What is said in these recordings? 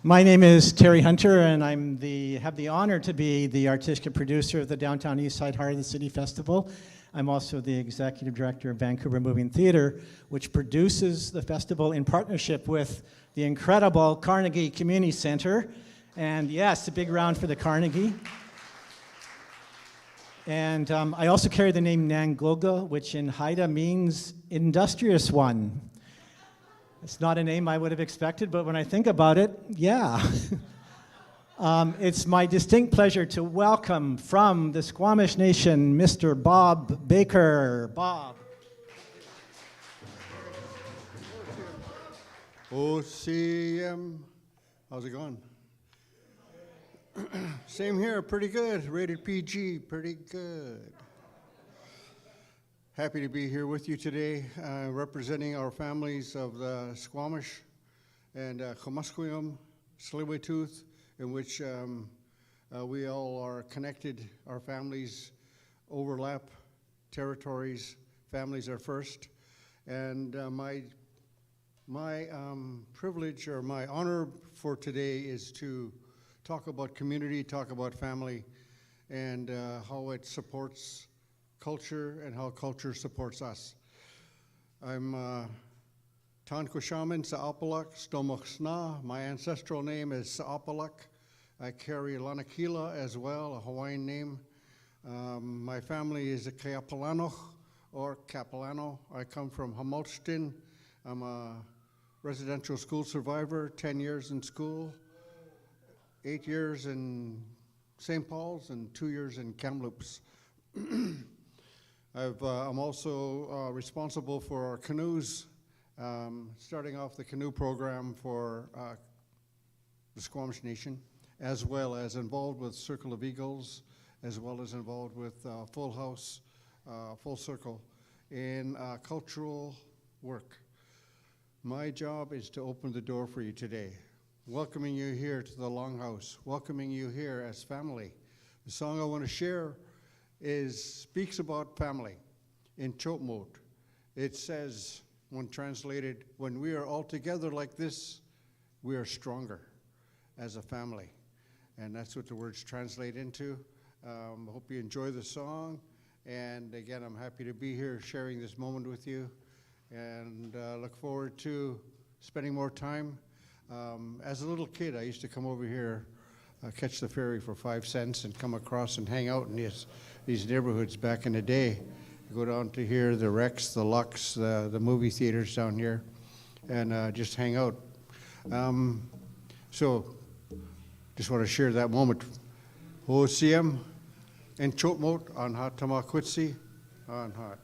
My name is Terry Hunter, and have the honor to be the artistic producer of the Downtown Eastside Heart of the City Festival. I'm also the executive director of Vancouver Moving Theatre, which produces the festival in partnership with the incredible Carnegie Community Centre. And yes, a big round for the Carnegie. And I also carry the name Nangloga, which in Haida means industrious one. It's not a name I would have expected, but when I think about it, yeah. It's my distinct pleasure to welcome from the Squamish Nation, Mr. Bob Baker. Bob. OCM, how's it going? Same here, pretty good. Rated PG, pretty good. Happy to be here with you today, representing our families of the Squamish and Comusquium, Tsleil-Waututh, in which we all are connected. Our families overlap territories. Families are first. And my privilege or my honor for today is to talk about community, talk about family, and how it supports culture and how culture supports us. I'm Tanquishaman Sa'apalak Stomoxna. My ancestral name is Sa'apalak. I carry Lanakila as well, a Hawaiian name. My family is a Kaapalanoch or Kapalano. I come from Hamilton. I'm a residential school survivor, 10 years in school, 8 years in St. Paul's and 2 years in Kamloops. I'm also responsible for our canoes, starting off the canoe program for the Squamish Nation, as well as involved with Circle of Eagles, as well as involved with Full House, Full Circle in cultural work. My job is to open the door for you today, welcoming you here to the Longhouse, welcoming you here as family. The song I want to share speaks about family in Chotmot. It says, when translated, when we are all together like this, we are stronger as a family. And that's what the words translate into. I hope you enjoy the song. And again, I'm happy to be here sharing this moment with you. And look forward to spending more time. As a little kid, I used to come over here, catch the ferry for 5 cents and come across and hang out in these neighborhoods back in the day. Go down to here, the Rex, the Lux, the movie theaters down here, and just hang out. So just want to share that moment. OCM in Chotmot on Hot Tamakwitsi on Hot.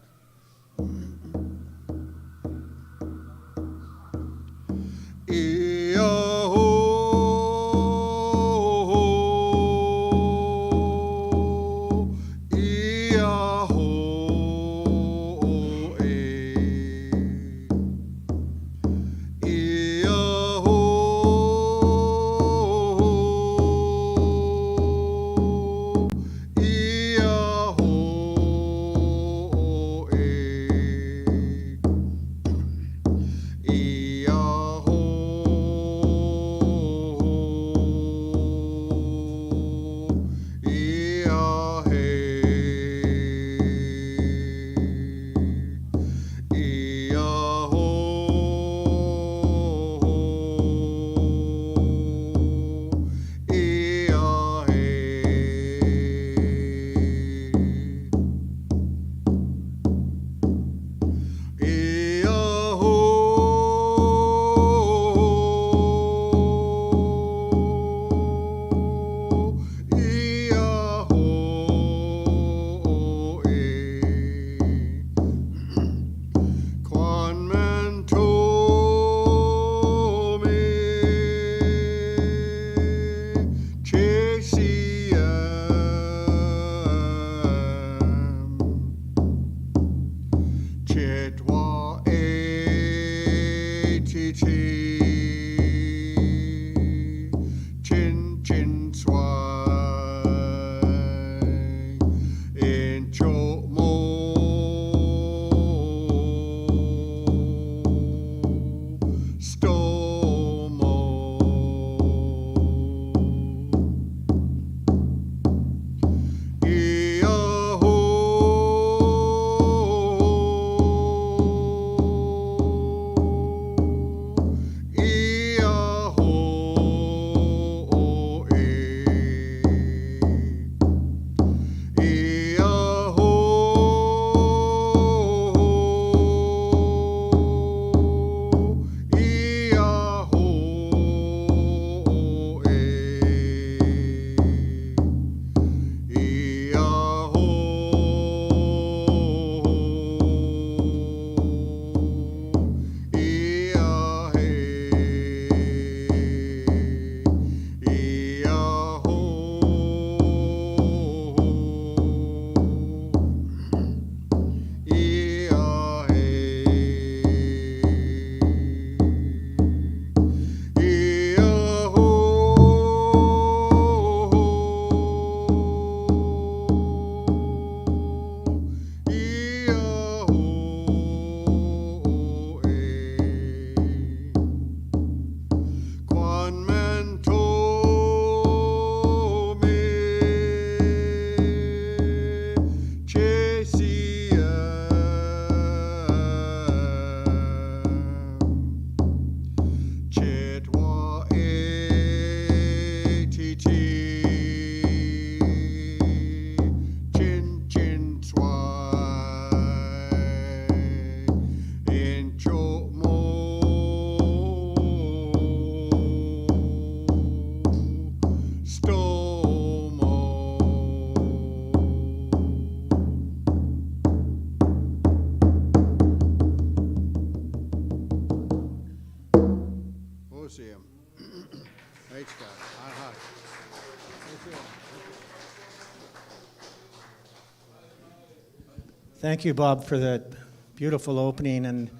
Thank you, Bob, for that beautiful opening and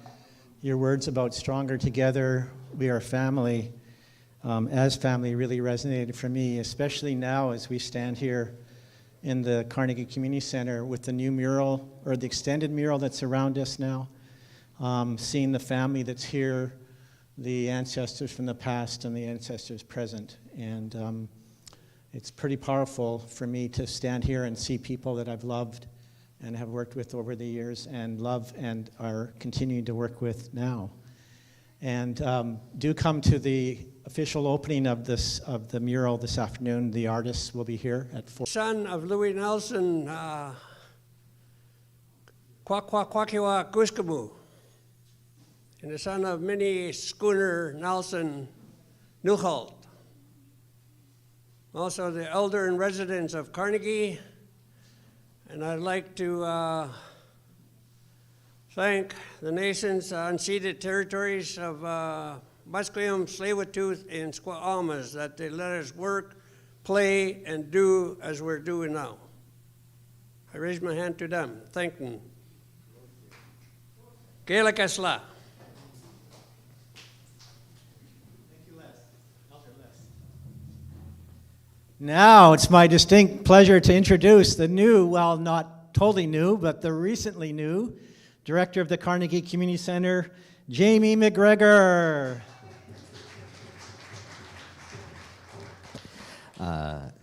your words about stronger together, we are family. As family really resonated for me, especially now as we stand here in the Carnegie Community Centre with the new mural, or the extended mural that's around us now, seeing the family that's here, the ancestors from the past and the ancestors present. And it's pretty powerful for me to stand here and see people that I've loved and have worked with over the years and love and are continuing to work with now. And do come to the official opening of the mural this afternoon. The artists will be here at 4. Son of Louis Nelson, Kwakwakiwa Kuskamu, and the son of Minnie Schooner Nelson Newholt. Also the elder in residence of Carnegie. And I'd like to thank the nation's unceded territories of Musqueam, Tsleil-Waututh, and Squamish that they let us work, play, and do as we're doing now. I raise my hand to them. Thank them. Gaelic Asla. Now it's my distinct pleasure to introduce the new, well, not totally new, but the recently new director of the Carnegie Community Centre, Jamie McGregor.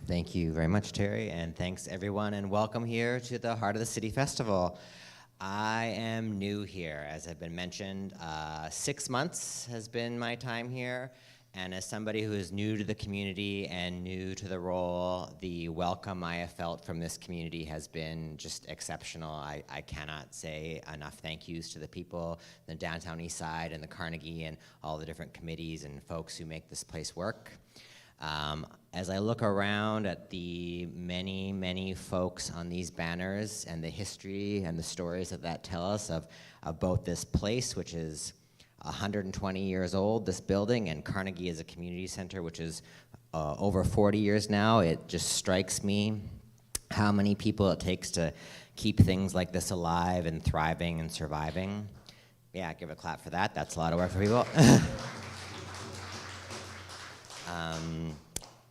Thank you very much, Terry, and thanks everyone, and welcome here to the Heart of the City Festival. I am new here, as I've been mentioned. 6 months has been my time here. And as somebody who is new to the community and new to the role, the welcome I have felt from this community has been just exceptional. I cannot say enough thank yous to the people, the downtown east side and the Carnegie and all the different committees and folks who make this place work. As I look around at the many, many folks on these banners and the history and the stories that tell us of both this place, which is 120 years old, this building, and Carnegie is a community center, which is over 40 years now. It just strikes me how many people it takes to keep things like this alive and thriving and surviving. Yeah, give a clap for that. That's a lot of work for people.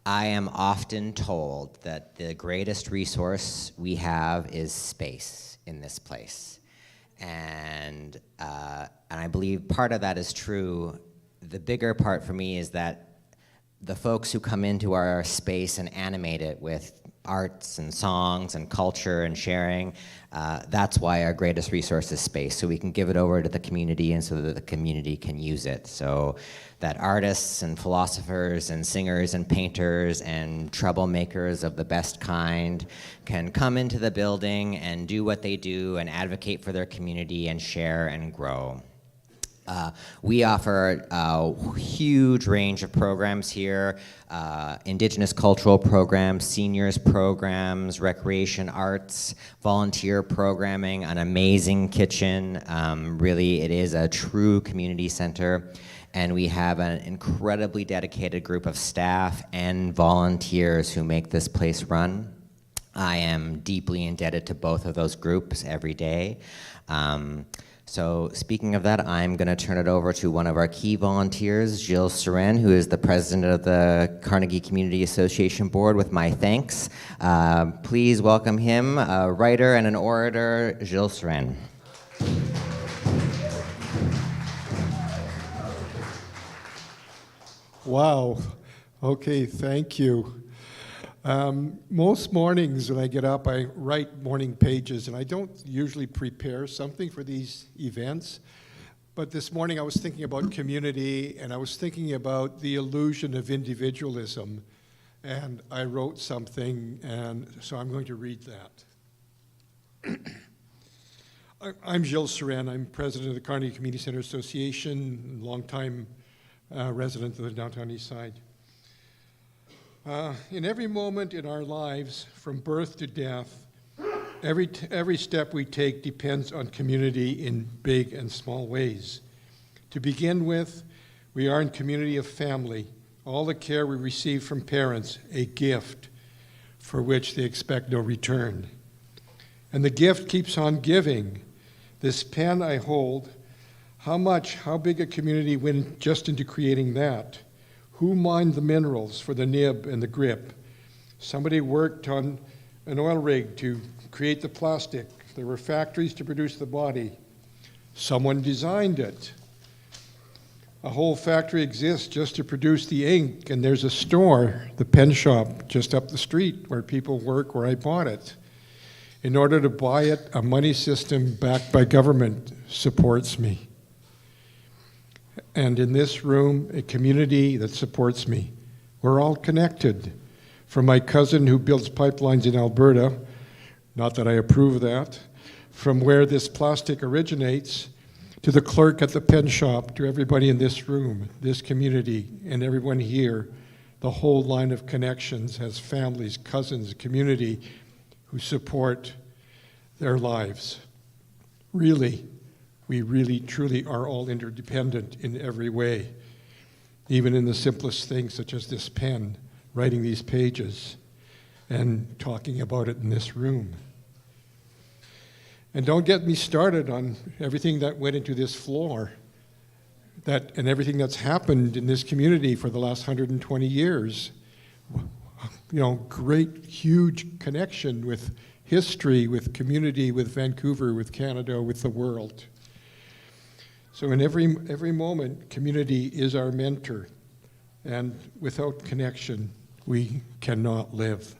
I am often told that the greatest resource we have is space in this place. And I believe part of that is true. The bigger part for me is that the folks who come into our space and animate it with arts and songs and culture and sharing, that's why our greatest resource is space, so we can give it over to the community and so that the community can use it. So that artists and philosophers and singers and painters and troublemakers of the best kind can come into the building and do what they do and advocate for their community and share and grow. We offer a huge range of programs here, Indigenous cultural programs, seniors programs, recreation arts, volunteer programming, an amazing kitchen. Really, it is a true community center. And we have an incredibly dedicated group of staff and volunteers who make this place run. I am deeply indebted to both of those groups every day. So speaking of that, I'm going to turn it over to one of our key volunteers, Gilles Seren, who is the president of the Carnegie Community Association Board, with my thanks. Please welcome him, a writer and an orator, Gilles Seren. Wow. Okay, thank you. Most mornings when I get up, I write morning pages, and I don't usually prepare something for these events. But this morning I was thinking about community, and I was thinking about the illusion of individualism. And I wrote something, and so I'm going to read that. I'm Gilles Seren. I'm president of the Carnegie Community Centre Association, longtime resident of the downtown east side. In every moment in our lives, from birth to death, every step we take depends on community in big and small ways. To begin with, we are in community of family, all the care we receive from parents, a gift for which they expect no return. And the gift keeps on giving. This pen I hold, how big a community went just into creating that? Who mined the minerals for the nib and the grip? Somebody worked on an oil rig to create the plastic. There were factories to produce the body. Someone designed it. A whole factory exists just to produce the ink, and there's a store, the pen shop, just up the street where people work, where I bought it. In order to buy it, a money system backed by government supports me. And in this room, a community that supports me. We're all connected. From my cousin who builds pipelines in Alberta, not that I approve of that, from where this plastic originates, to the clerk at the pen shop, to everybody in this room, this community, and everyone here, the whole line of connections has families, cousins, community who support their lives. Really, we really, truly are all interdependent in every way, even in the simplest things such as this pen, writing these pages, and talking about it in this room. And don't get me started on everything that went into this floor, and everything that's happened in this community for the last 120 years. You know, great, huge connection with history, with community, with Vancouver, with Canada, with the world. So in every moment, community is our mentor, and without connection, we cannot live.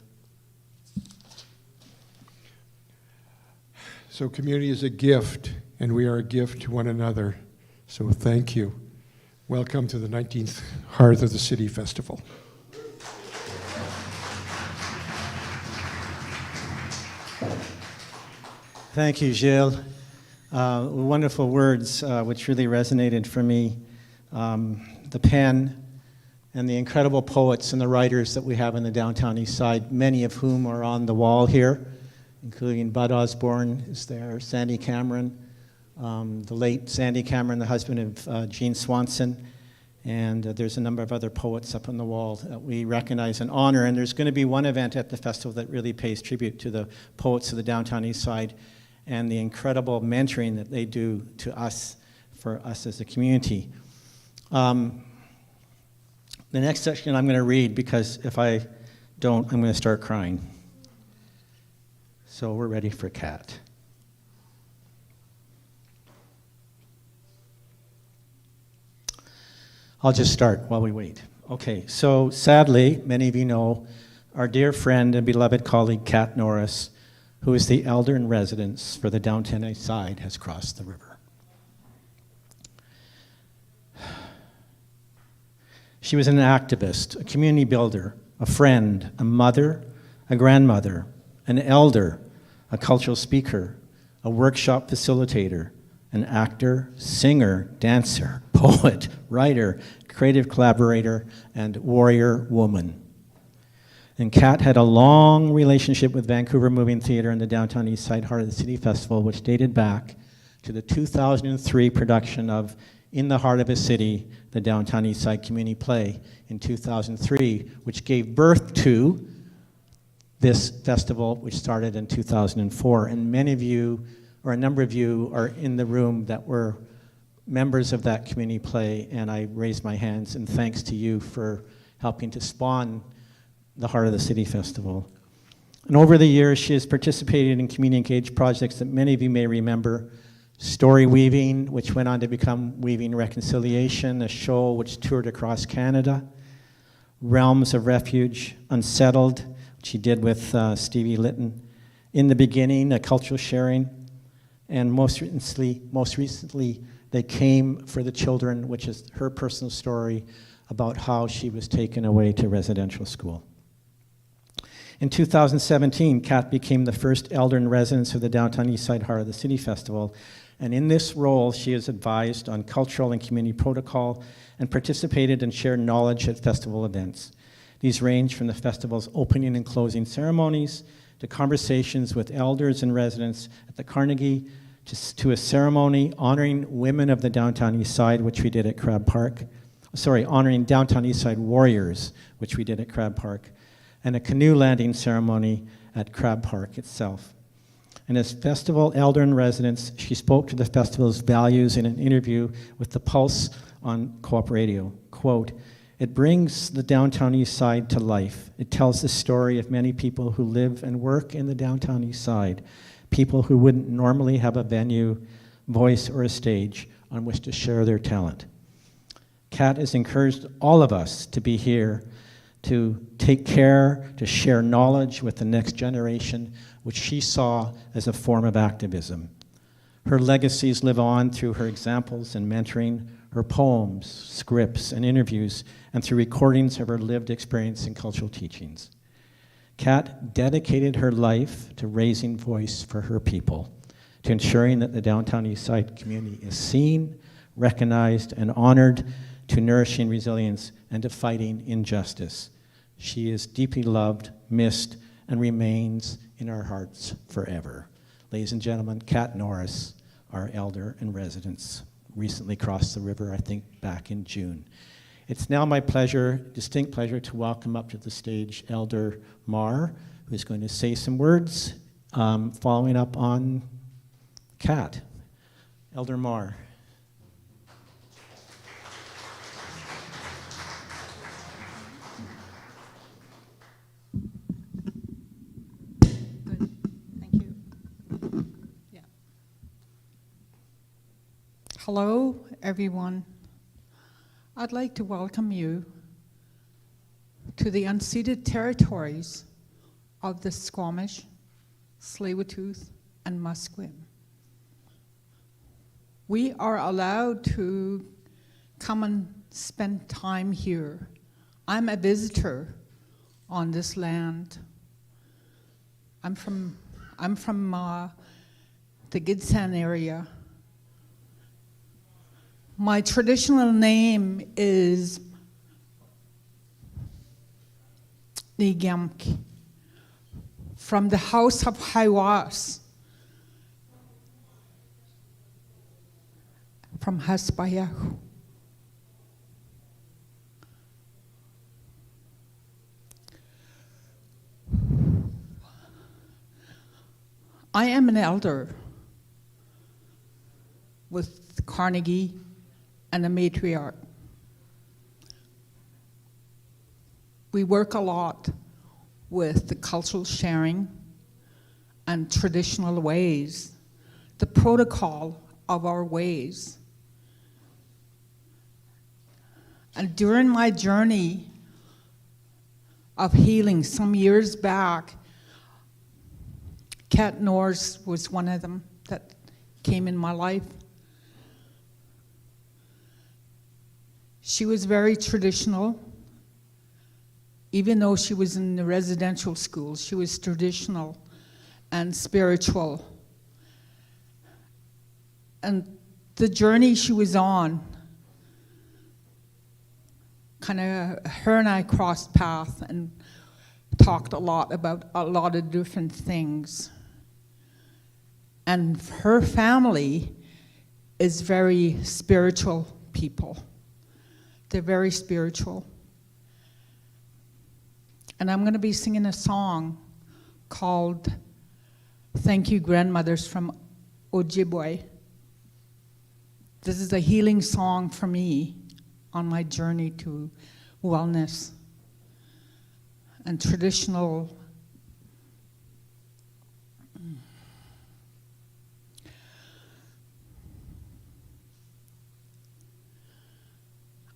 So community is a gift, and we are a gift to one another. So thank you. Welcome to the 19th Heart of the City Festival. Thank you, Gilles. Wonderful words, which really resonated for me. The pen and the incredible poets and the writers that we have in the downtown east side, many of whom are on the wall here, including Bud Osborne is there, Sandy Cameron, the late Sandy Cameron, the husband of Jean Swanson, and there's a number of other poets up on the wall that we recognize and honor. And there's going to be one event at the festival that really pays tribute to the poets of the downtown east side and the incredible mentoring that they do to us, for us as a community. The next section I'm going to read, because if I don't, I'm going to start crying. So we're ready for Kat. I'll just start while we wait. Okay, so sadly, many of you know, our dear friend and beloved colleague Kat Norris, who is the elder-in-residence for the downtown east side, has crossed the river. She was an activist, a community builder, a friend, a mother, a grandmother, an elder, a cultural speaker, a workshop facilitator, an actor, singer, dancer, poet, writer, creative collaborator, and warrior woman. And Kat had a long relationship with Vancouver Moving Theatre and the Downtown East Side Heart of the City Festival, which dated back to the 2003 production of In the Heart of a City, the Downtown East Side Community Play in 2003, which gave birth to this festival, which started in 2004. And many of you, or a number of you, are in the room that were members of that community play, and I raise my hands in thanks to you for helping to spawn the Heart of the City Festival. And over the years, she has participated in community engaged projects that many of you may remember. Story Weaving, which went on to become Weaving Reconciliation, a show which toured across Canada. Realms of Refuge, Unsettled, which he did with Stevie Litton. In the Beginning, a cultural sharing. And most recently, They Came for the Children, which is her personal story about how she was taken away to residential school. In 2017, Kat became the first elder-in-residence of the Downtown East Side Heart of the City Festival, and in this role, she has advised on cultural and community protocol and participated and shared knowledge at festival events. These range from the festival's opening and closing ceremonies to conversations with elders and residents at the Carnegie, to a ceremony honoring women of the Downtown East Side, which we did at Crab Park. Honoring Downtown East Side warriors, which we did at Crab Park, and a canoe landing ceremony at Crab Park itself. And as festival elder in residence, she spoke to the festival's values in an interview with The Pulse on Co-op Radio. Quote, "It brings the downtown east side to life. It tells the story of many people who live and work in the downtown east side, people who wouldn't normally have a venue, voice, or a stage on which to share their talent." Kat has encouraged all of us to be here, to take care, to share knowledge with the next generation, which she saw as a form of activism. Her legacies live on through her examples and mentoring, her poems, scripts, and interviews, and through recordings of her lived experience and cultural teachings. Kat dedicated her life to raising voice for her people, to ensuring that the downtown east side community is seen, recognized, and honored, to nourishing resilience and to fighting injustice. She is deeply loved, missed, and remains in our hearts forever. Ladies and gentlemen, Kat Norris, our elder in residence, recently crossed the river, I think, back in June. It's now my pleasure, distinct pleasure, to welcome up to the stage Elder Marr, who's going to say some words following up on Kat. Elder Marr. Good. Thank you. Yeah. Hello, everyone. I'd like to welcome you to the unceded territories of the Squamish, Tsleil-Waututh, and Musqueam. We are allowed to come and spend time here. I'm a visitor on this land. I'm from the Gidsan area. My traditional name is Nigamk, from the house of Haiwas, from Hasbayahu. I am an elder with Carnegie and a matriarch. We work a lot with the cultural sharing and traditional ways, the protocol of our ways. And during my journey of healing some years back, Kat Norris was one of them that came in my life. She was very traditional. Even though she was in the residential school, she was traditional and spiritual. And the journey she was on, kind of, her and I crossed paths and talked a lot about a lot of different things. And her family is very spiritual people. They're very spiritual. And I'm going to be singing a song called Thank You Grandmothers from Ojibwe. This is a healing song for me on my journey to wellness and traditional.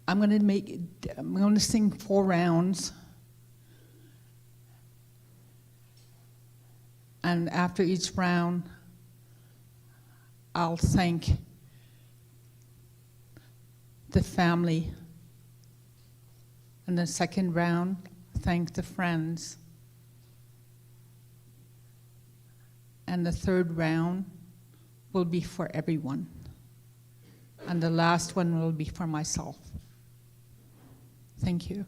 I'm going to sing 4 rounds. And after each round, I'll thank the family. And the second round, thank the friends. And the third round will be for everyone. And the last one will be for myself. Thank you.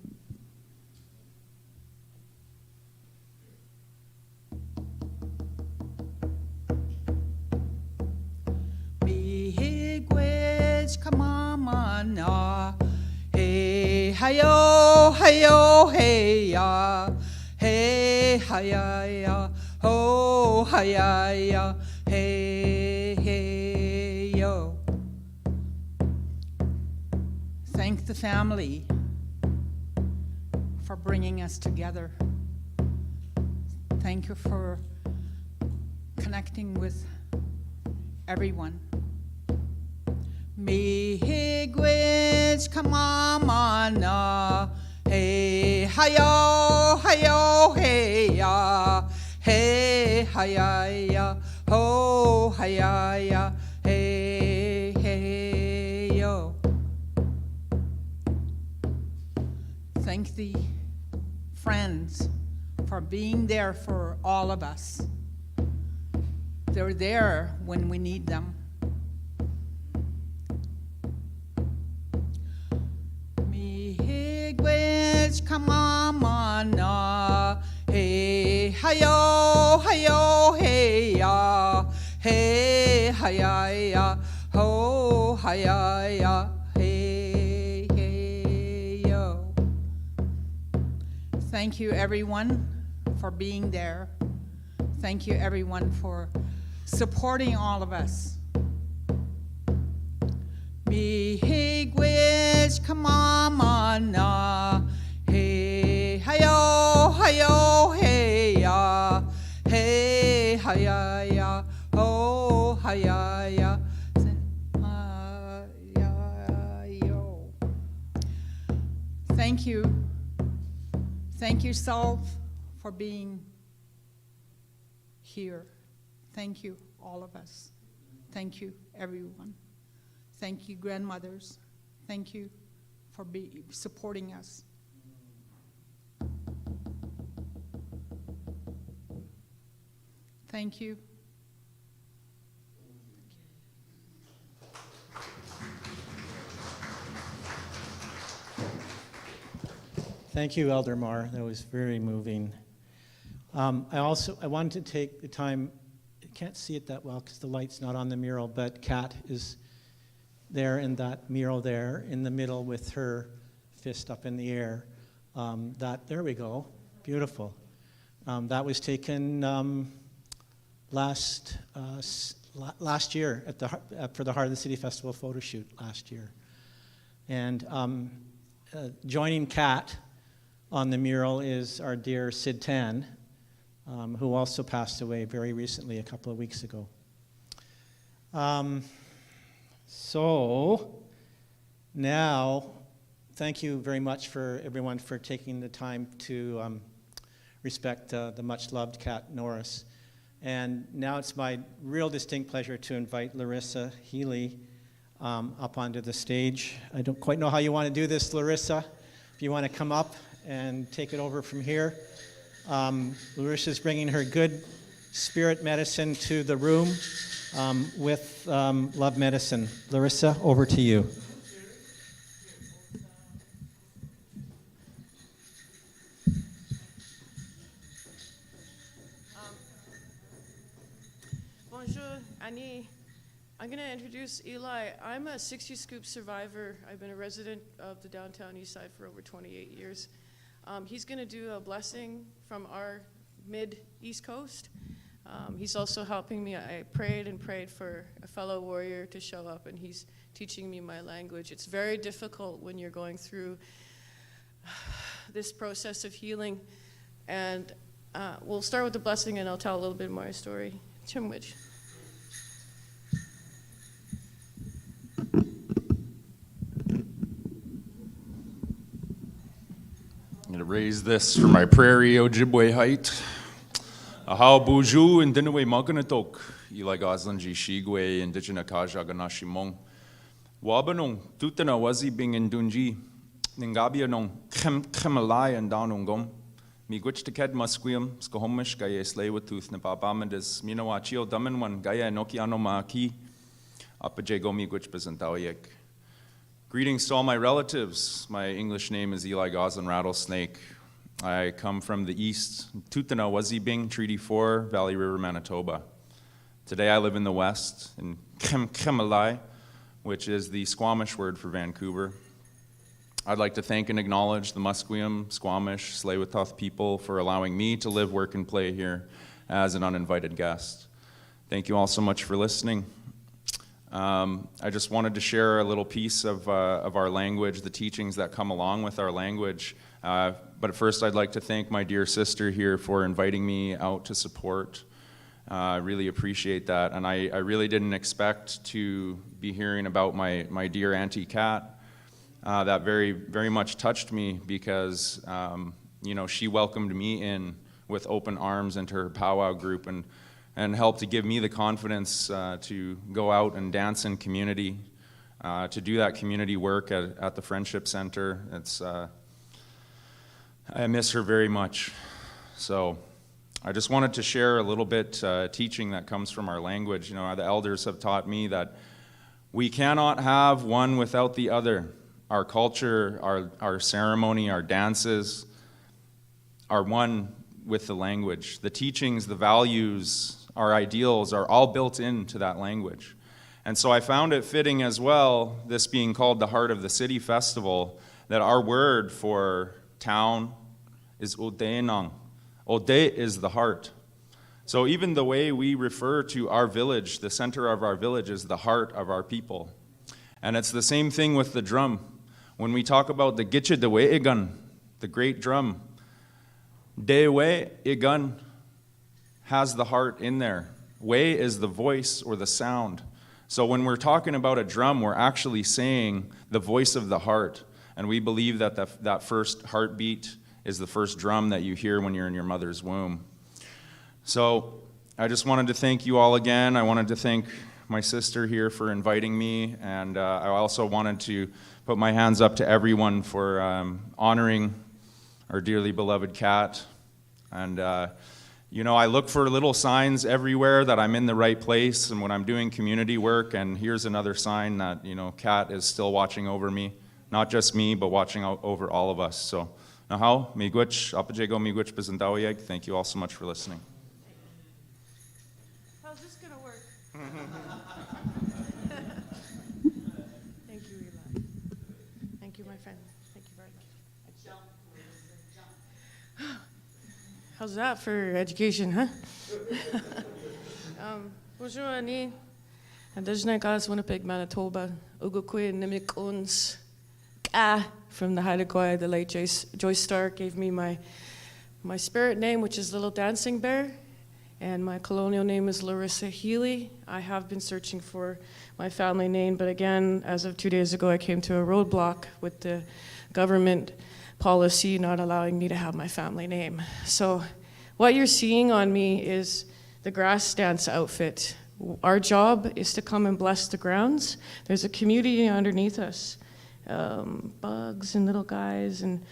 Kamamana, hey hayo, hayo, hey ya, hey hiya ya, ho ho, hi-ya, hey, hey, yo. Thank the family for bringing us together. Thank you for connecting with everyone. Me higwich kamamana, hey hayo hayo hey ya, hey hayaya ho hayaya hey hey yo. Thank the friends for being there for all of us. They're there when we need them. Mi higwich kamamana, hey hayo hayo hey ya, hey hayaya ho hayaya hey hey yo. Thank you everyone for being there. Thank you everyone for supporting all of us. Mi higwich kamamana, hey hayo hayo hey ya, hey hayaya ho hayaya yo. Thank you. Thank you, Self, for being here. Thank you, all of us. Thank you, everyone. Thank you, grandmothers. Thank you for supporting us. Thank you. Thank you, Elder Marr. That was very moving. I wanted to take the time, I can't see it that well because the light's not on the mural, but Kat is there in that mural there in the middle with her fist up in the air. There we go, beautiful. That was taken last year for the Heart of the City Festival photo shoot last year. And joining Kat on the mural is our dear Sid Tan, who also passed away very recently, a couple of weeks ago. So now, thank you very much for everyone for taking the time to respect the much-loved Kat Norris. And now it's my real distinct pleasure to invite Larissa Healey up onto the stage. I don't quite know how you want to do this, Larissa. If you want to come up and take it over from here. Larissa's bringing her good spirit medicine to the room with love medicine. Larissa, over to you. Bonjour, Annie. I'm going to introduce Eli. I'm a 60 Scoop survivor. I've been a resident of the downtown east side for over 28 years. He's going to do a blessing from our mid-East Coast. He's also helping me. I prayed and prayed for a fellow warrior to show up, and he's teaching me my language. It's very difficult when you're going through this process of healing. And we'll start with the blessing, and I'll tell a little bit more story. Chimwich. I'm going to raise this for my prairie Ojibwe height. Ahau buju and dinaway maganatok, Eli Goslanji Shigwe, Indigena Kaja Ganashimong. Wabanong, Tutana Wazi Bing and Dunji, Ningabia nong Kemalai and Downungom. Migwich to Ked Musquium, Squamish, Gaye Slay with Tooth, Napapamadas, Minawachio, Damanwan, Gaya Nokiano Maki, Apajago Migwich Bezantaoyek. Greetings to all my relatives. My English name is Eli Goslan Rattlesnake. I come from the east, Tutana Wazibing, Treaty 4, Valley River, Manitoba. Today I live in the west, in Kemalai, which is the Squamish word for Vancouver. I'd like to thank and acknowledge the Musqueam, Squamish, Tsleil-Waututh people for allowing me to live, work, and play here as an uninvited guest. Thank you all so much for listening. I just wanted to share a little piece of our language, the teachings that come along with our language. But first, I'd like to thank my dear sister here for inviting me out to support. I really appreciate that. And I really didn't expect to be hearing about my dear Auntie Kat. That very, very much touched me because, she welcomed me in with open arms into her powwow group and helped to give me the confidence to go out and dance in community, to do that community work at the Friendship Center. I miss her very much. So I just wanted to share a little bit teaching that comes from our language. The elders have taught me that we cannot have one without the other. Our culture, our ceremony, our dances are one with the language. The teachings, the values, our ideals are all built into that language. And so I found it fitting as well, this being called the Heart of the City Festival, that our word for town is Ode'nang. Ode is the heart. So even the way we refer to our village, the center of our village is the heart of our people. And it's the same thing with the drum. When we talk about the Gitche Dewe Igan, the great drum, Dewe Igan has the heart in there. Way is the voice or the sound. So when we're talking about a drum, we're actually saying the voice of the heart. And we believe that that first heartbeat is the first drum that you hear when you're in your mother's womb. So I just wanted to thank you all again. I wanted to thank my sister here for inviting me. And I also wanted to put my hands up to everyone for honoring our dearly beloved Kat. And I look for little signs everywhere that I'm in the right place and when I'm doing community work, and here's another sign that, Kat is still watching over me. Not just me, but watching over all of us. So, nahau, miigwech, apajego miigwech bezendawiyeg. Thank you all so much for listening. How's this going to work? Thank you, Eli. Thank you, my friend. Thank you very much. How's that for education, huh? Bonjour, Annie. Adajnakas, Winnipeg, Manitoba. Ugukwe, Nimik Ons. From the Haida the late Joyce Stark gave me my spirit name, which is Little Dancing Bear, and my colonial name is Larissa Healey. I have been searching for my family name, but again, as of 2 days ago, I came to a roadblock with the government policy not allowing me to have my family name. So what you're seeing on me is the grass dance outfit. Our job is to come and bless the grounds. There's a community underneath us. Bugs and little guys, and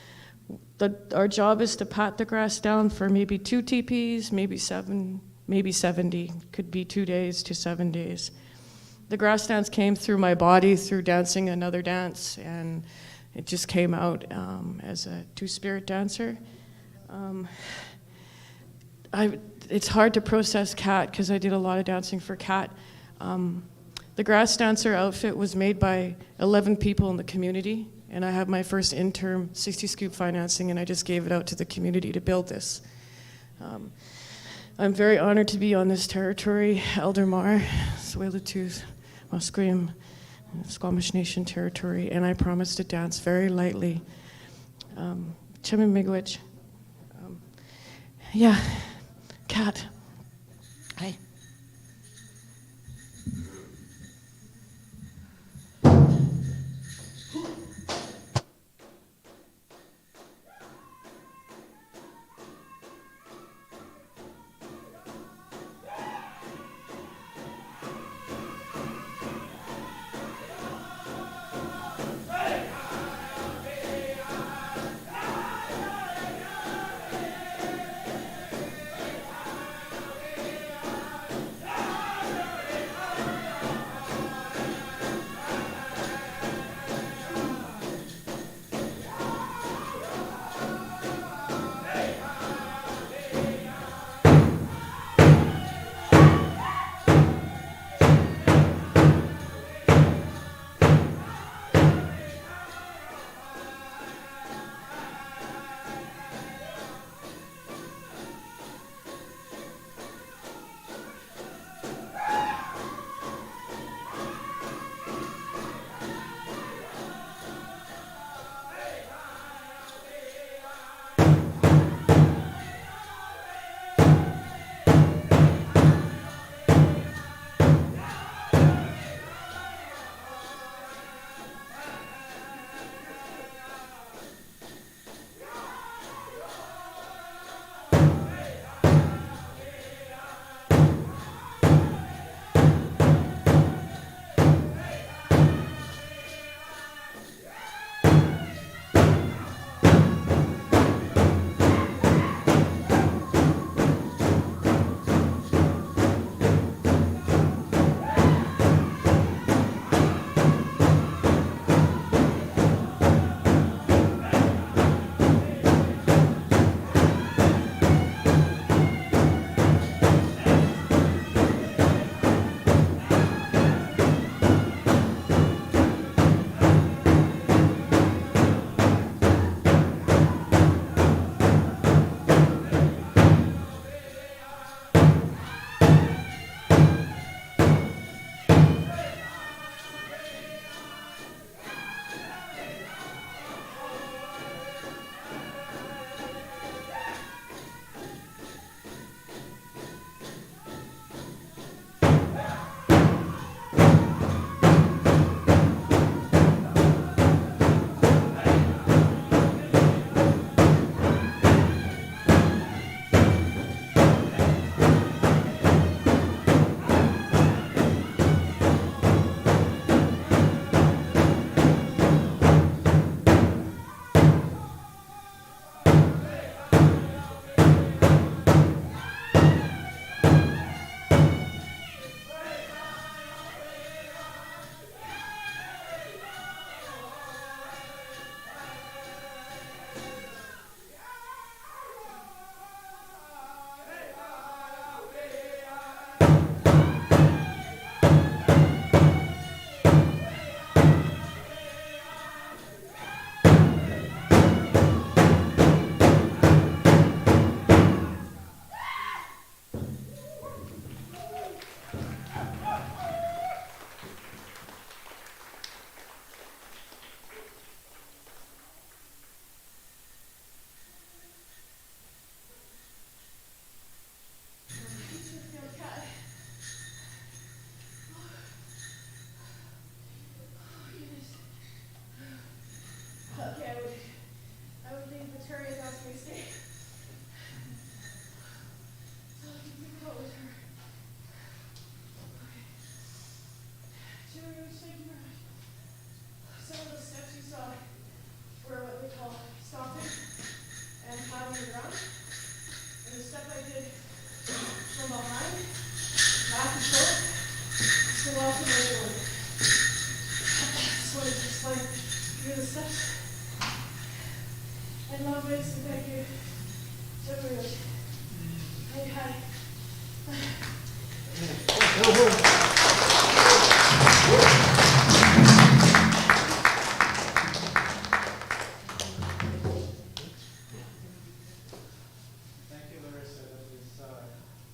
our job is to pat the grass down for maybe 2 TPs, maybe 7, maybe 70, could be 2 days to 7 days. The grass dance came through my body through dancing another dance, and it just came out as a two-spirit dancer. It's hard to process Kat because I did a lot of dancing for Kat. The grass dancer outfit was made by 11 people in the community, and I have my first interim 60 scoop financing, and I just gave it out to the community to build this. I'm very honored to be on this territory, Elder Marr, Tsleil-Waututh, Musqueam, Squamish Nation territory, and I promise to dance very lightly. Chimimigwich. Yeah, Kat. Hi. I love it, so thank you so very much. Hi. Thank you, Larissa. That was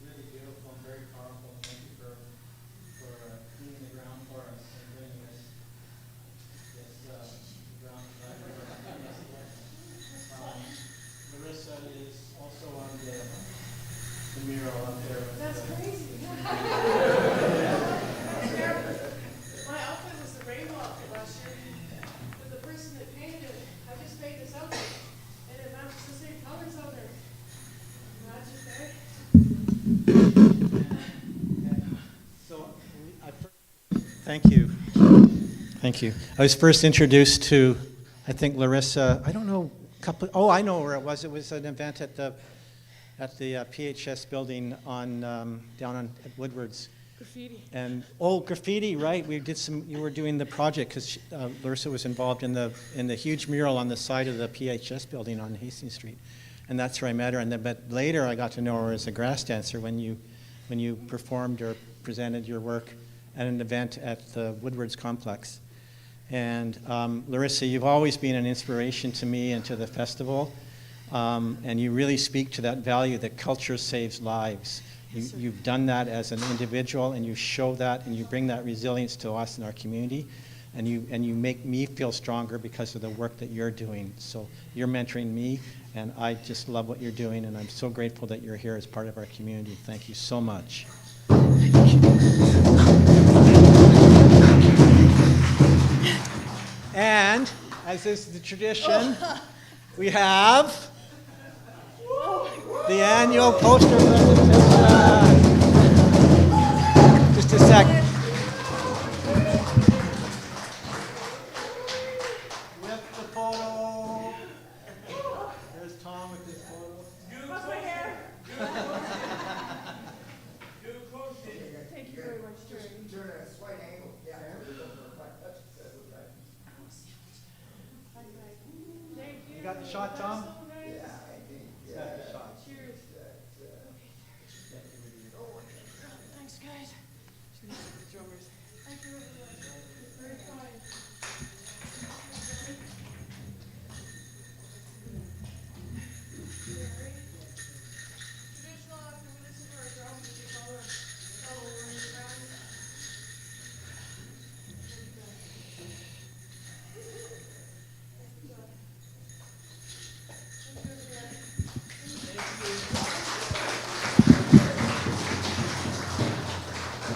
really beautiful and very powerful. Thank you for cleaning the ground for us and bringing us this ground. Larissa is also on the mural up there. That's crazy. My outfit was the rainbow outfit last year, but the person that painted it, I just made this outfit, and it matches the same colors on there. Thank you. Thank you. I was first introduced to, I think, Larissa, I don't know, I know where it was. It was an event at the PHS building on down at Woodward's. Graffiti. And graffiti, right? You were doing the project because Larissa was involved in the huge mural on the side of the PHS building on Hastings Street. And that's where I met her. But later I got to know her as a grass dancer when you performed or presented your work at an event at the Woodward's complex. And Larissa, you've always been an inspiration to me and to the festival. And you really speak to that value that culture saves lives. You've done that as an individual, and you show that, and you bring that resilience to us in our community. And you make me feel stronger because of the work that you're doing. So you're mentoring me, and I just love what you're doing, and I'm so grateful that you're here as part of our community. Thank you so much. And, as is the tradition, we have the annual poster presentation. Just a sec. With the photo. There's Tom with his photo. What's my hair? Thank you very much, Jerry. Thank you. You got the shot, Tom? Yeah, Got the shot. cheers. Thanks, guys. Drummers. Thank you, everyone. It's very kind. Traditional, after we listen to our drums, we follow we're around.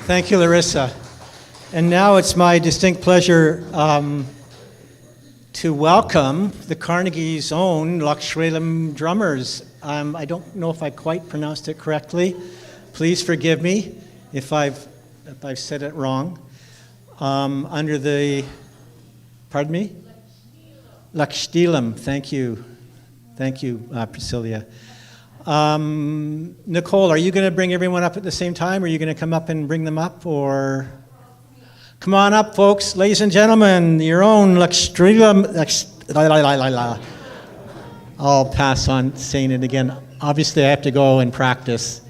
Thank you, Larissa. And now it's my distinct pleasure to welcome the Carnegie's own lexwst'í drummers. I don't know if I quite pronounced it correctly. Please forgive me if I've said it wrong. Under the, pardon me? lexwst'í. Thank you, Priscilla. Nicole, are you going to bring everyone up at the same time? Or are you going to come up and bring them up? Or come on up, folks. Ladies and gentlemen, your own lexwst'í. I'll pass on saying it again. Obviously, I have to go and practice.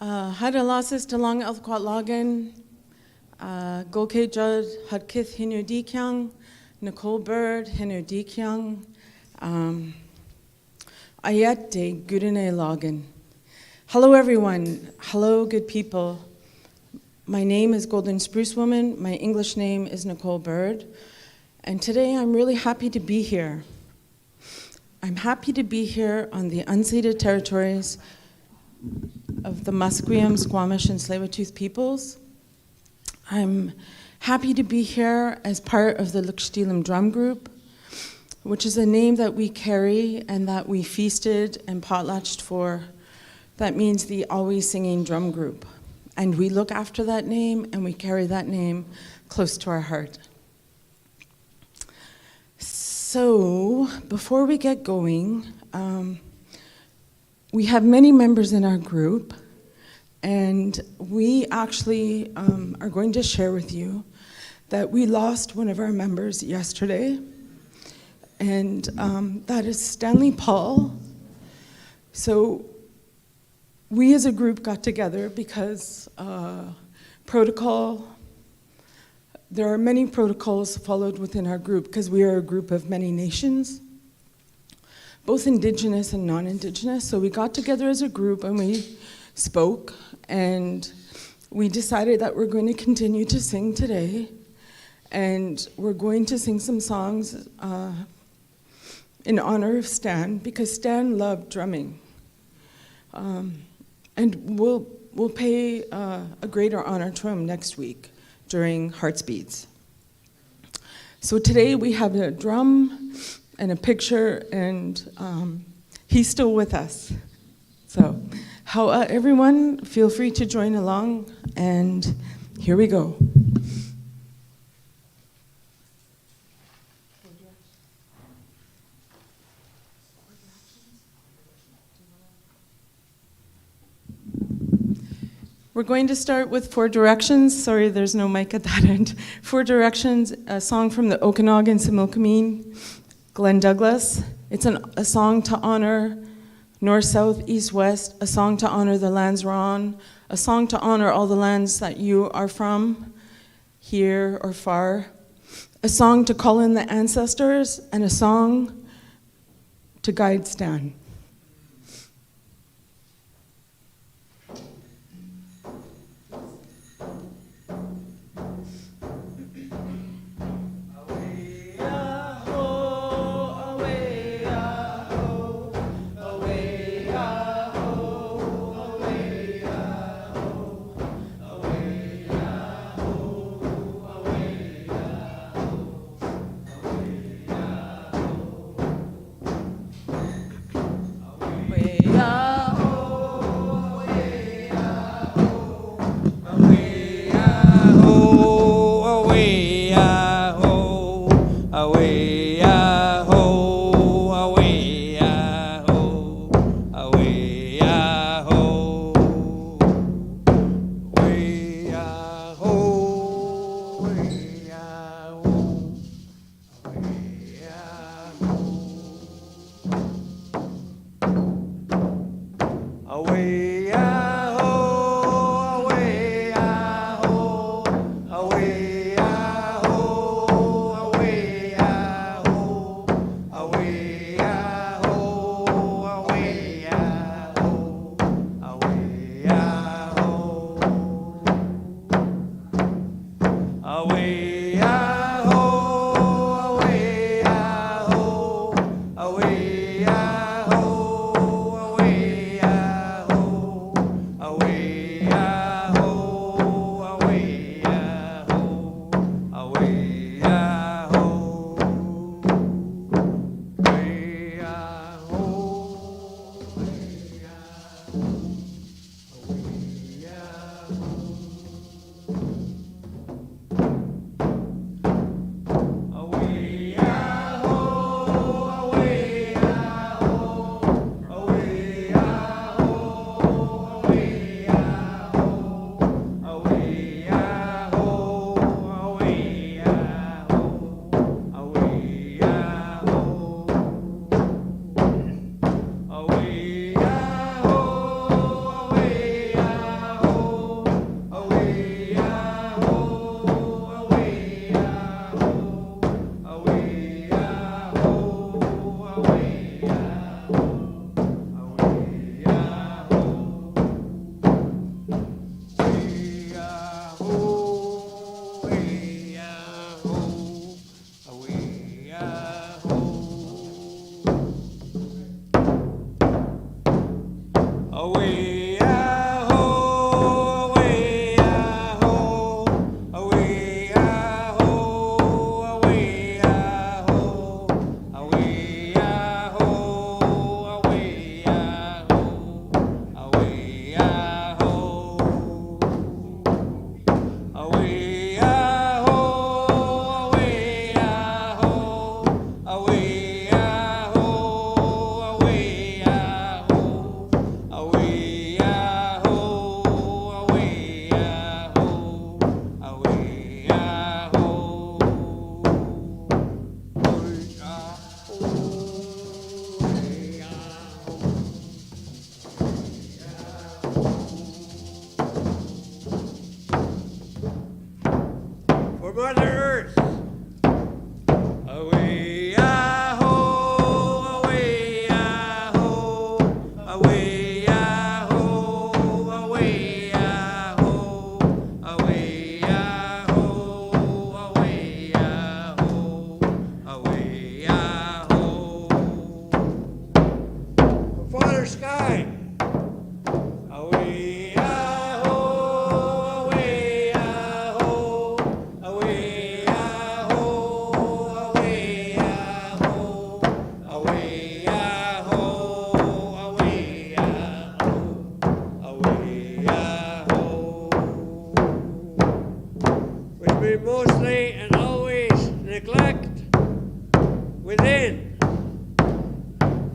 Hadalasis Dalang Elthquat Logan, Golke Judd, Hudkith Hinu Dikyang, Nicole Bird, Hinu Dikyang, Ayette Gurine Logan. Hello everyone. Hello good people. My name is Golden Spruce Woman. My English name is Nicole Bird. And today I'm really happy to be here. I'm happy to be here on the unceded territories of the Musqueam, Squamish, and Tsleil-Waututh peoples. I'm happy to be here as part of the lexwst'í drum group, which is a name that we carry and that we feasted and potlatched for. That means the Always Singing Drum Group. And we look after that name and we carry that name close to our heart. So, before we get going, we have many members in our group, and we actually are going to share with you that we lost one of our members yesterday, and that is Stanley Paul. So we as a group got together because there are many protocols followed within our group because we are a group of many nations, both Indigenous and non-Indigenous. So we got together as a group and we spoke, and we decided that we're going to continue to sing today, and we're going to sing some songs in honor of Stan, because Stan loved drumming. And we'll pay a greater honor to him next week during Hearts Beats. So today we have a drum and a picture, and he's still with us. So everyone, feel free to join along, and here we go. We're going to start with Four Directions. Sorry, there's no mic at that end. Four Directions, a song from the Okanagan Similkameen, Glenn Douglas. It's a song to honor north, south, east, west, a song to honor the lands we're on, a song to honor all the lands that you are from, here or far, a song to call in the ancestors, and a song to guide Stan. for Mother Earth. Away, ah-ho, away, ah-ho, away, ah-ho, away, ah-ho, away, ah-ho, away, ah-ho, away, ah-ho. For Father Sky. Away, ah-ho, away, ah-ho, away, ah-ho, away, ah-ho, away, ah-ho, away, ah-ho, away, ah-ho. Which we mostly and always neglect within.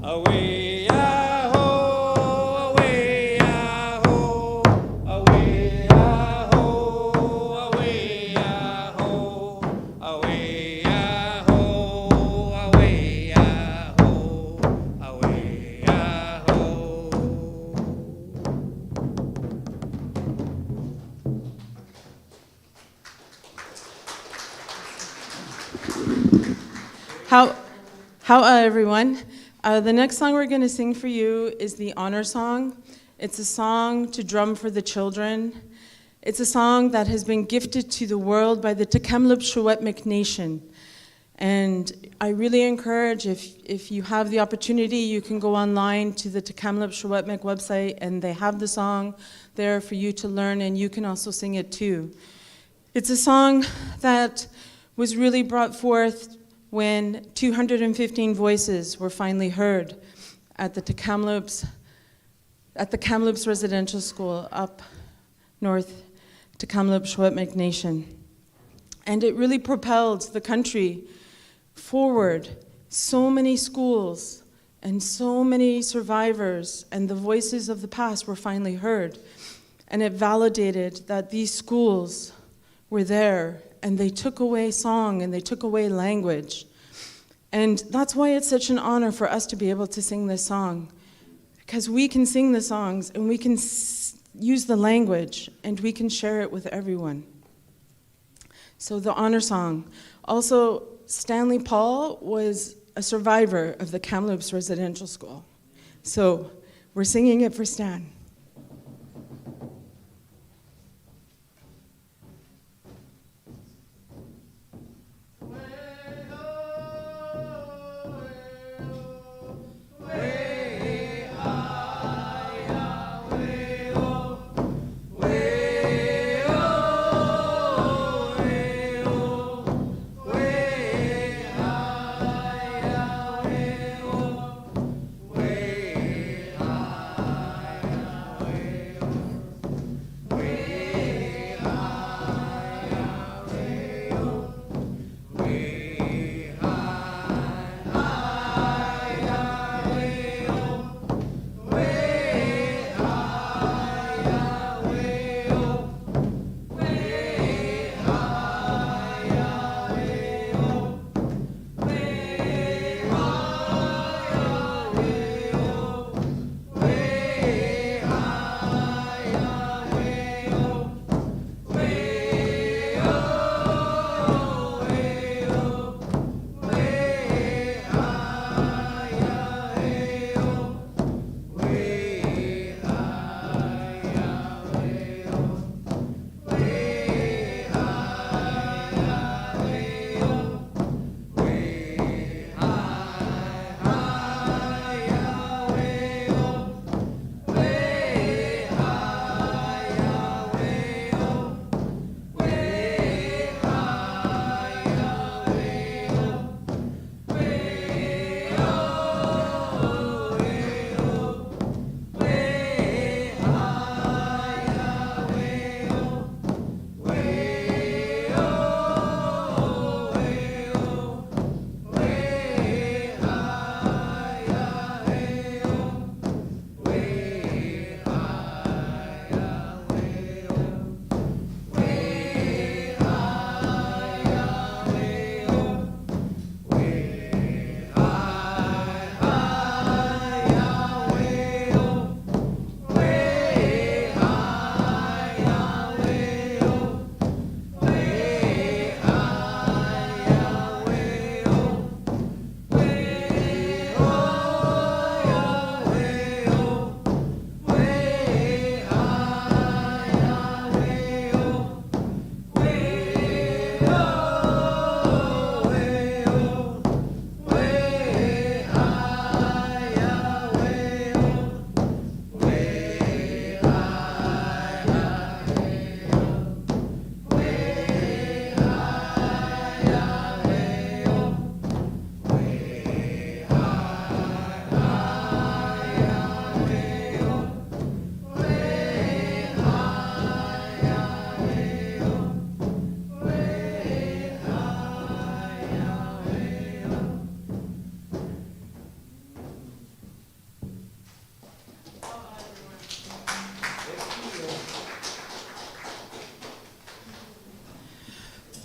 Away, ah-ho, away, ah-ho, away, ah-ho, away, ah-ho, away, ah-ho, away, ah-ho, away, ah-ho. How everyone? The next song we're going to sing for you is the honor song. It's a song to drum for the children. It's a song that has been gifted to the world by the Zucomul'wat Nation. And I really encourage, if you have the opportunity, you can go online to the Zucomul'wat website, and they have the song there for you to learn, and you can also sing it too. It's a song that was really brought forth when 215 voices were finally heard at the Kamloops Residential School up north to Zucomul'wat Nation. And it really propelled the country forward. So many schools and so many survivors and the voices of the past were finally heard. And it validated that these schools were there, and they took away song and they took away language. And that's why it's such an honor for us to be able to sing this song, because we can sing the songs and we can use the language and we can share it with everyone. So the honor song. Also, Stanley Paul was a survivor of the Kamloops Residential School. So we're singing it for Stan.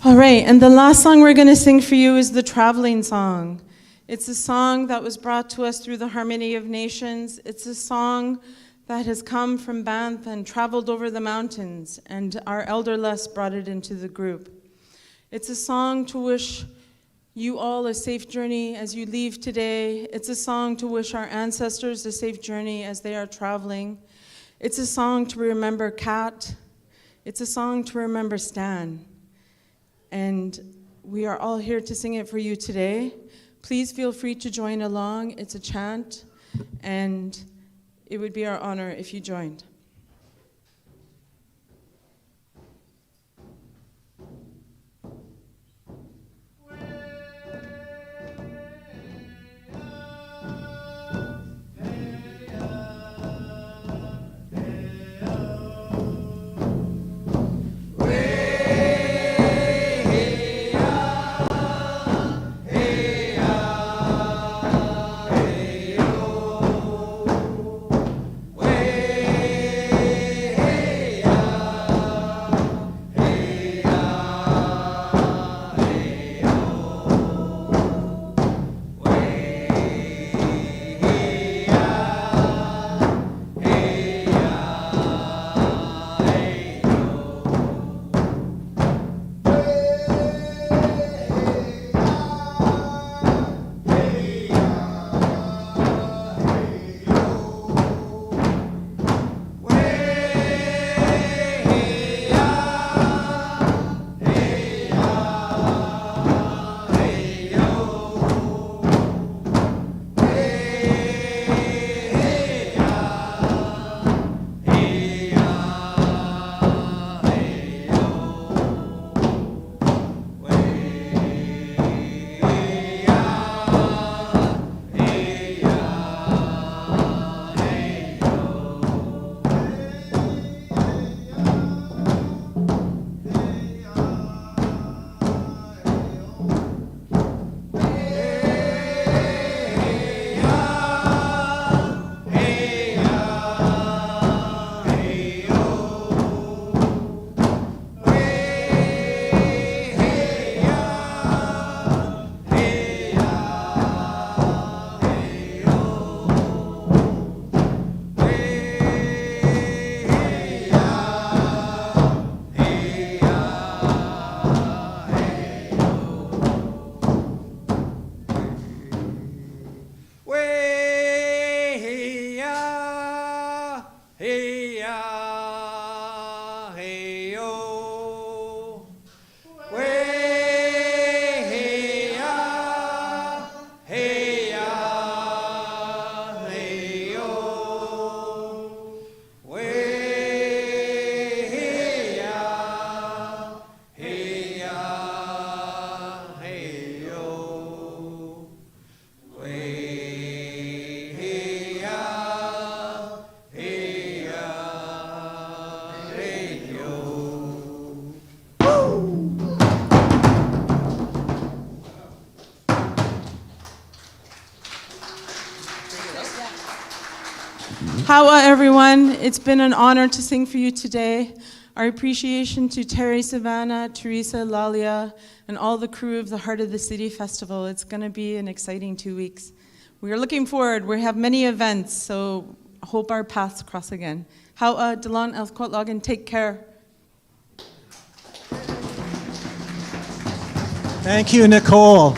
All right, and the last song we're going to sing for you is the Traveling Song. It's a song that was brought to us through the Harmony of Nations. It's a song that has come from Banff and traveled over the mountains, and our elder Les brought it into the group. It's a song to wish you all a safe journey as you leave today. It's a song to wish our ancestors a safe journey as they are traveling. It's a song to remember Kat. It's a song to remember Stan. And we are all here to sing it for you today. Please feel free to join along. It's a chant, and it would be our honor if you joined. Hawa, everyone. It's been an honor to sing for you today. Our appreciation to Terry, Savannah, Teresa, Lalia, and all the crew of the Heart of the City Festival. It's going to be an exciting 2 weeks. We are looking forward. We have many events, so hope our paths cross again. Hawa, Delon, Elthquat Logan, take care. Thank you, Nicole.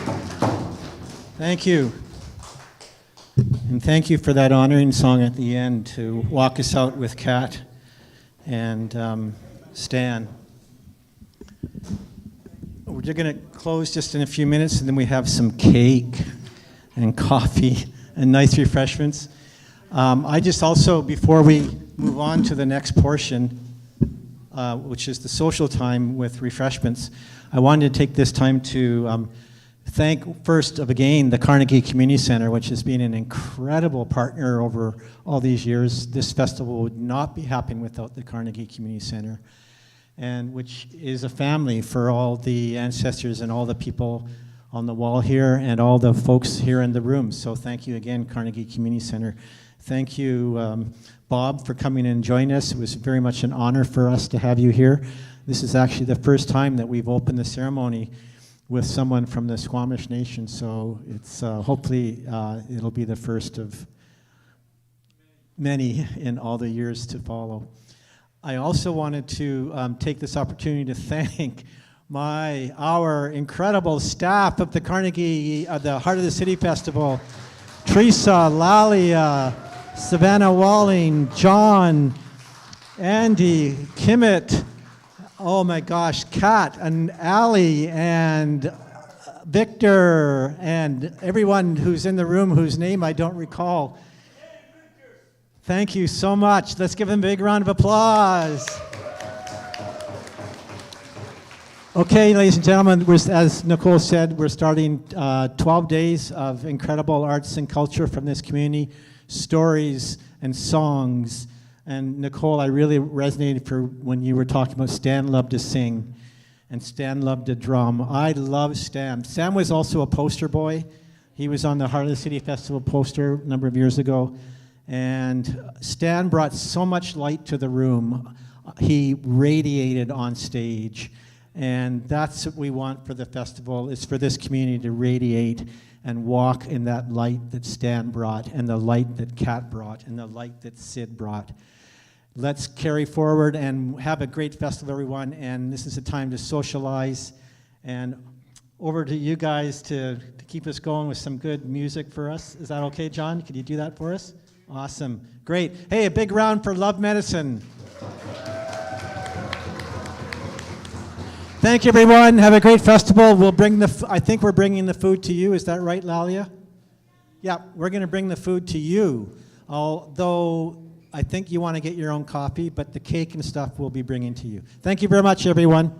Thank you. And thank you for that honoring song at the end to walk us out with Kat and Stan. We're going to close just in a few minutes, and then we have some cake and coffee and nice refreshments. I just also, before we move on to the next portion, which is the social time with refreshments, I wanted to take this time to thank first of again the Carnegie Community Centre, which has been an incredible partner over all these years. This festival would not be happening without the Carnegie Community Centre, and which is a family for all the ancestors and all the people on the wall here and all the folks here in the room. So thank you again, Carnegie Community Centre. Thank you, Bob, for coming and joining us. It was very much an honor for us to have you here. This is actually the first time that we've opened the ceremony with someone from the Squamish Nation, so it's hopefully it'll be the first of many in all the years to follow. I also wanted to take this opportunity to thank our incredible staff of the Carnegie, the Heart of the City Festival, Teresa, Lalia, Savannah Walling, John, Andy, Kimmett, oh my gosh, Kat and Ali and Victor and everyone who's in the room whose name I don't recall. Thank you so much. Let's give them a big round of applause. Okay, ladies and gentlemen, as Nicole said, we're starting 12 days of incredible arts and culture from this community, stories and songs. And Nicole, I really resonated for when you were talking about Stan loved to sing and Stan loved to drum. I love Stan. Stan was also a poster boy. He was on the Heart of the City Festival poster a number of years ago. And Stan brought so much light to the room. He radiated on stage. And that's what we want for the festival, is for this community to radiate and walk in that light that Stan brought, and the light that Kat brought, and the light that Sid brought. Let's carry forward and have a great festival, everyone, and this is a time to socialize. And over to you guys to keep us going with some good music for us. Is that okay, John? Could you do that for us? Awesome. Great. Hey, a big round for Love Medicine. Thank you, everyone. Have a great festival. We'll bring I think we're bringing the food to you. Is that right, Lalia? Yeah, we're going to bring the food to you. Although I think you want to get your own coffee, but the cake and stuff we'll be bringing to you. Thank you very much, everyone.